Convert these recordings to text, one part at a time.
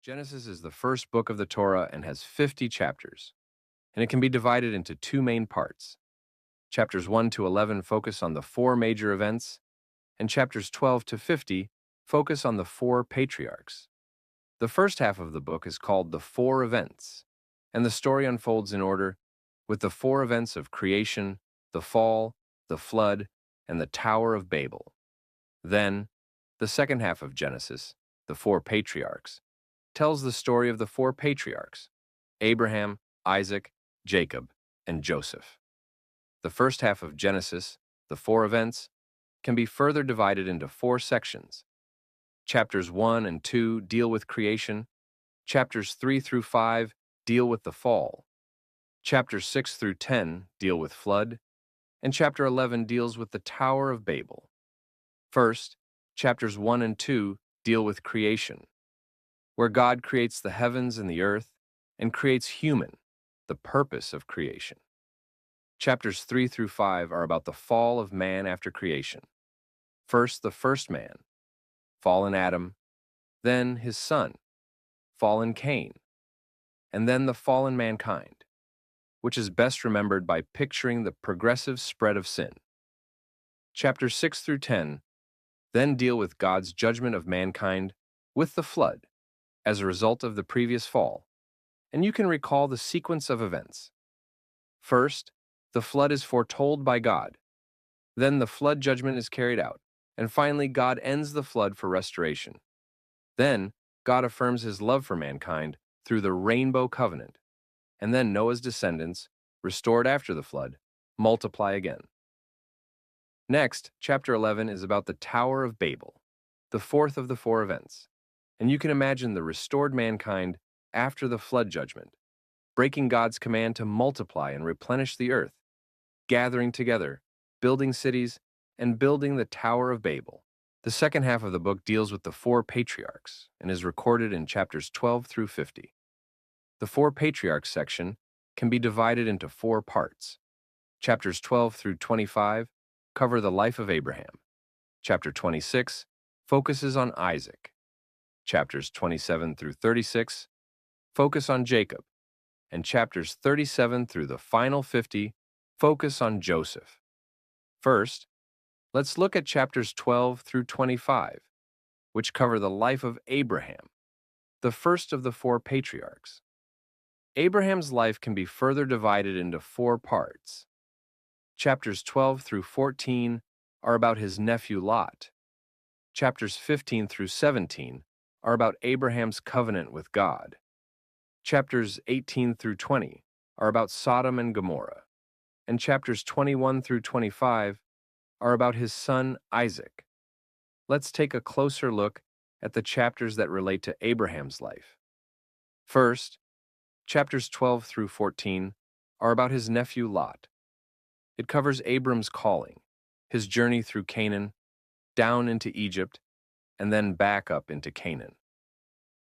Genesis is the first book of the Torah and has 50 chapters, and it can be divided into two main parts. Chapters 1 to 11 focus on the four major events, and chapters 12 to 50 focus on the four patriarchs. The first half of the book is called the Four Events, and the story unfolds in order with the four events of creation, the fall, the flood, and the Tower of Babel. Then, the second half of Genesis, the four patriarchs, tells the story of the four patriarchs, Abraham, Isaac, Jacob, and Joseph. The first half of Genesis, the four events, can be further divided into four sections. Chapters 1 and 2 deal with creation, chapters 3 through 5 deal with the fall, chapters 6 through 10 deal with flood, and chapter 11 deals with the Tower of Babel. First, chapters 1 and 2 deal with creation, where God creates the heavens and the earth and creates human, the purpose of creation. Chapters 3 through 5 are about the fall of man after creation. First, the first man, fallen Adam, then his son, fallen Cain, and then the fallen mankind, which is best remembered by picturing the progressive spread of sin. Chapters 6 through 10 then deal with God's judgment of mankind with the flood as a result of the previous fall, and you can recall the sequence of events. First, the flood is foretold by God. Then the flood judgment is carried out, and finally God ends the flood for restoration. Then God affirms his love for mankind through the rainbow covenant, and then Noah's descendants, restored after the flood, multiply again. Next, chapter 11 is about the Tower of Babel, the fourth of the four events, and you can imagine the restored mankind after the flood judgment, breaking God's command to multiply and replenish the earth, gathering together, building cities, and building the Tower of Babel. The second half of the book deals with the four patriarchs and is recorded in chapters 12 through 50. The four patriarchs section can be divided into four parts. Chapters 12 through 25 cover the life of Abraham. Chapter 26 focuses on Isaac. Chapters 27 through 36 focus on Jacob, and chapters 37 through the final 50 focus on Joseph. First, let's look at chapters 12 through 25, which cover the life of Abraham, the first of the four patriarchs. Abraham's life can be further divided into four parts. Chapters 12 through 14 are about his nephew Lot. Chapters 15 through 17 are about Abraham's covenant with God. Chapters 18 through 20 are about Sodom and Gomorrah, and chapters 21 through 25 are about his son Isaac. Let's take a closer look at the chapters that relate to Abraham's life. First, chapters 12 through 14 are about his nephew Lot. It covers Abram's calling, his journey through Canaan, down into Egypt, and then back up into Canaan.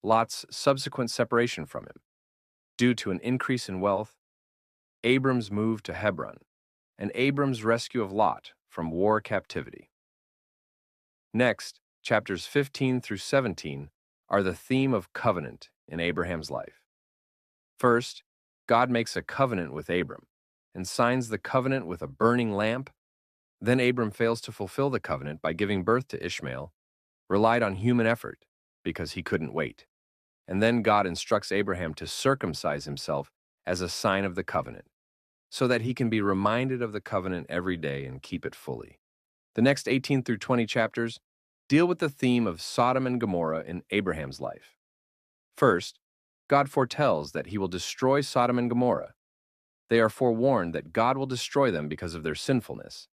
Lot's subsequent separation from him, due to an increase in wealth, Abram's move to Hebron, and Abram's rescue of Lot from war captivity. Next, chapters 15 through 17 are the theme of covenant in Abraham's life. First, God makes a covenant with Abram and signs the covenant with a burning lamp. Then Abram fails to fulfill the covenant by giving birth to Ishmael, relied on human effort because he couldn't wait. And then God instructs Abraham to circumcise himself as a sign of the covenant, so that he can be reminded of the covenant every day and keep it fully. The next 18 through 20 chapters deal with the theme of Sodom and Gomorrah in Abraham's life. First, God foretells that he will destroy Sodom and Gomorrah. They are forewarned that God will destroy them because of their sinfulness,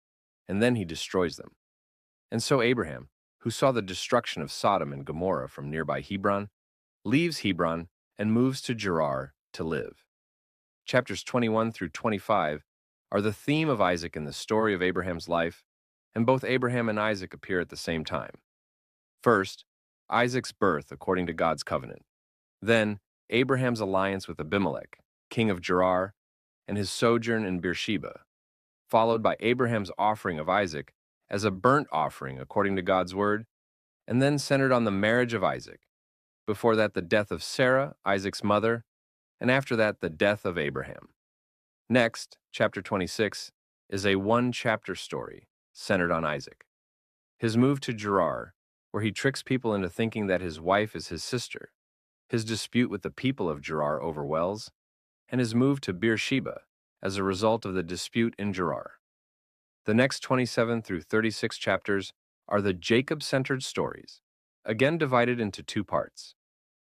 and then he destroys them. And so Abraham, who saw the destruction of Sodom and Gomorrah from nearby Hebron, leaves Hebron and moves to Gerar to live. Chapters 21 through 25 are the theme of Isaac in the story of Abraham's life, and both Abraham and Isaac appear at the same time. First, Isaac's birth according to God's covenant. Then, Abraham's alliance with Abimelech, king of Gerar, and his sojourn in Beersheba, followed by Abraham's offering of Isaac as a burnt offering according to God's word, and then centered on the marriage of Isaac, Before that, the death of Sarah, Isaac's mother, and after that, the death of Abraham. Next, chapter 26 is a one-chapter story centered on Isaac. His move to Gerar, where he tricks people into thinking that his wife is his sister, his dispute with the people of Gerar over wells, and his move to Beersheba as a result of the dispute in Gerar. The next 27 through 36 chapters are the Jacob-centered stories, again divided into two parts: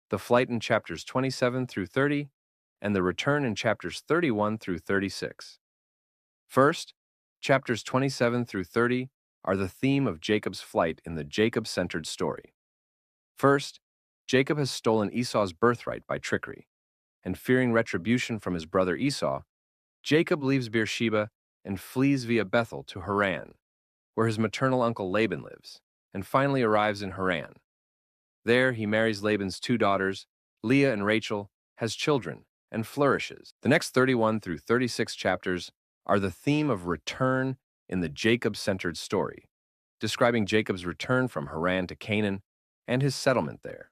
the flight in chapters 27 through 30, and the return in chapters 31 through 36. First, chapters 27 through 30 are the theme of Jacob's flight in the Jacob-centered story. First, Jacob has stolen Esau's birthright by trickery, and fearing retribution from his brother Esau, Jacob leaves Beersheba and flees via Bethel to Haran, where his maternal uncle Laban lives, and finally arrives in Haran. There, he marries Laban's two daughters, Leah and Rachel, has children, and flourishes. The next 31 through 36 chapters are the theme of return in the Jacob-centered story, describing Jacob's return from Haran to Canaan and his settlement there.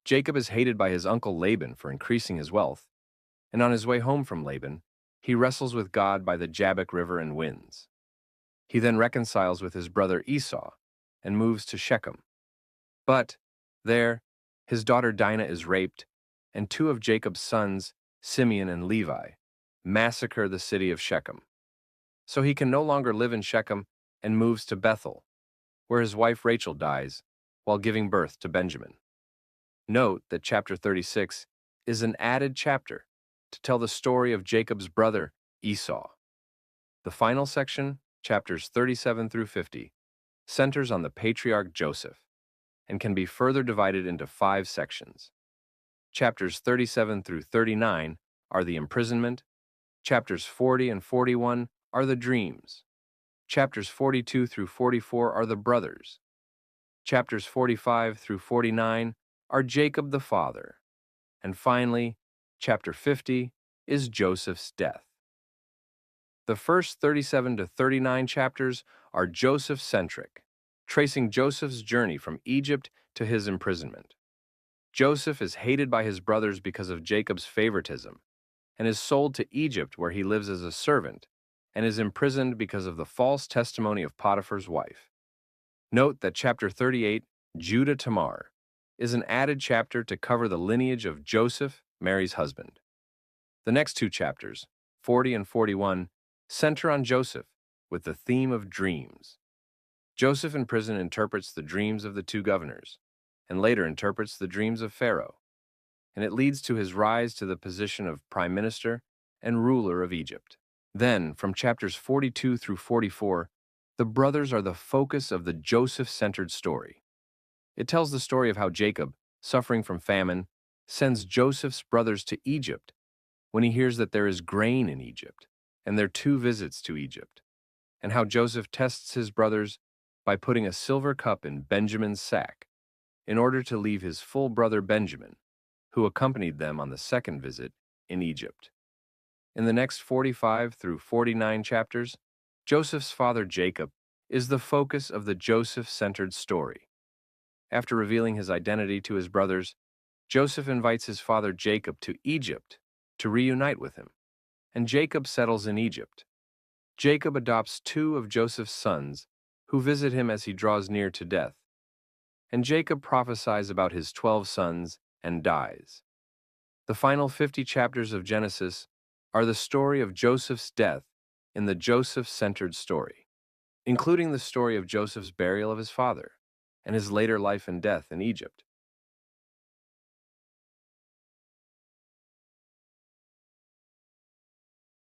Jacob is hated by his uncle Laban for increasing his wealth, and on his way home from Laban, he wrestles with God by the Jabbok River and wins. He then reconciles with his brother Esau and moves to Shechem. But there, his daughter Dinah is raped, and two of Jacob's sons, Simeon and Levi, massacre the city of Shechem. So he can no longer live in Shechem and moves to Bethel, where his wife Rachel dies while giving birth to Benjamin. Note that chapter 36 is an added chapter to tell the story of Jacob's brother Esau. The final section, chapters 37 through 50, centers on the patriarch Joseph and can be further divided into 5 sections. Chapters 37 through 39 are the imprisonment, chapters 40 and 41 are the dreams, chapters 42 through 44 are the brothers, chapters 45 through 49 are Jacob the father, and finally, chapter 50 is Joseph's death. The first 37 to 39 chapters are Joseph-centric, tracing Joseph's journey from Egypt to his imprisonment. Joseph is hated by his brothers because of Jacob's favoritism, and is sold to Egypt where he lives as a servant, and is imprisoned because of the false testimony of Potiphar's wife. Note that chapter 38, Judah Tamar, is an added chapter to cover the lineage of Joseph, Mary's husband. The next 2 chapters, 40 and 41, center on Joseph with the theme of dreams. Joseph in prison interprets the dreams of the 2 governors, and later interprets the dreams of Pharaoh, and it leads to his rise to the position of prime minister and ruler of Egypt. Then, from chapters 42 through 44, the brothers are the focus of the Joseph-centered story. It tells the story of how Jacob, suffering from famine, sends Joseph's brothers to Egypt when he hears that there is grain in Egypt, and their 2 visits to Egypt, and how Joseph tests his brothers by putting a silver cup in Benjamin's sack in order to leave his full brother Benjamin, who accompanied them on the 2nd visit in Egypt. In the next 45 through 49 chapters, Joseph's father Jacob is the focus of the Joseph-centered story. After revealing his identity to his brothers, Joseph invites his father Jacob to Egypt to reunite with him, and Jacob settles in Egypt. Jacob adopts 2 of Joseph's sons, who visit him as he draws near to death, and Jacob prophesies about his 12 sons and dies. The final 50 chapters of Genesis are the story of Joseph's death in the Joseph-centered story, including the story of Joseph's burial of his father and his later life and death in Egypt.